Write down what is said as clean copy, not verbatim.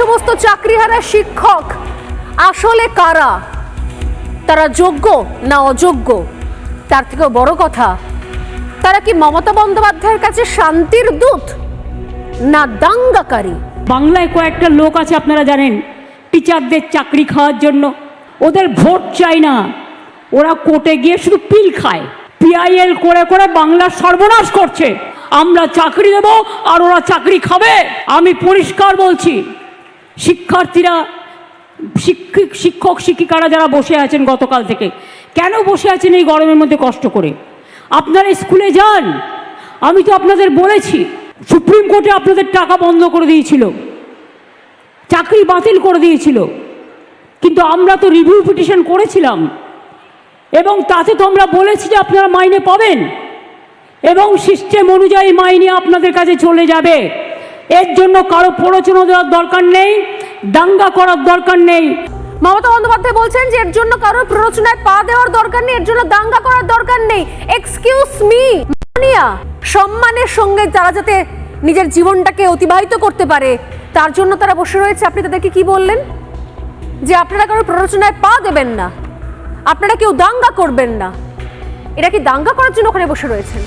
সমস্ত চাকরিহারা শিক্ষক আসলে কারা? তারা যোগ্য না অযোগ্য? তার থেকেও বড় কথা, তারা কি মমতা বন্দ্যোপাধ্যায়ের কাছে শান্তির দূত না দাঙ্গাকারী? বাংলায় কয়েকটা লোক আছে আপনারা জানেন, টিচারদের চাকরি খাওয়ার জন্য। ওদের ভোট চাই না, ওরা কোর্টে গিয়ে শুধু পিল খায়, পিআইএল করে করে বাংলার সর্বনাশ করছে। আমরা চাকরি দেব আর ওরা চাকরি খাবে। আমি পরিষ্কার বলছি, শিক্ষার্থীরা, শিক্ষক শিক্ষিকারা যারা বসে আছেন গতকাল থেকে, কেন বসে আছেন এই গরমের মধ্যে কষ্ট করে? আপনারা স্কুলে যান। আমি তো আপনাদের বলেছি, সুপ্রিম কোর্টে আপনাদের টাকা বন্ধ করে দিয়েছিল, চাকরি বাতিল করে দিয়েছিল, কিন্তু আমরা তো রিভিউ পিটিশন করেছিলাম এবং তাতে তো আমরা বলেছি যে আপনারা মাইনে পাবেন এবং সিস্টেম অনুযায়ী মাইনে আপনাদের কাছে চলে যাবে। এর জন্য কারো প্ররোচনা দেওয়ার দরকার নেই, দাঙ্গা করার দরকার নেই। মমতা বন্দ্যোপাধ্যায় বলছেন যে এর জন্য কারো প্ররোচনায় পা দেওয়ার দরকার নেই, এর জন্য দাঙ্গা করার দরকার নেই। এক্সকিউজ মি, মানিয়া, সম্মানের সঙ্গে তারা যাতে নিজের জীবনটাকে অতিবাহিত করতে পারে তার জন্য তারা বসে রয়েছে। আপনি তাদেরকে কি বললেন? যে আপনারা কারো প্ররোচনায় পা দেবেন না, আপনারা কেউ দাঙ্গা করবেন না। এরা কি দাঙ্গা করার জন্য ওখানে বসে রয়েছেন?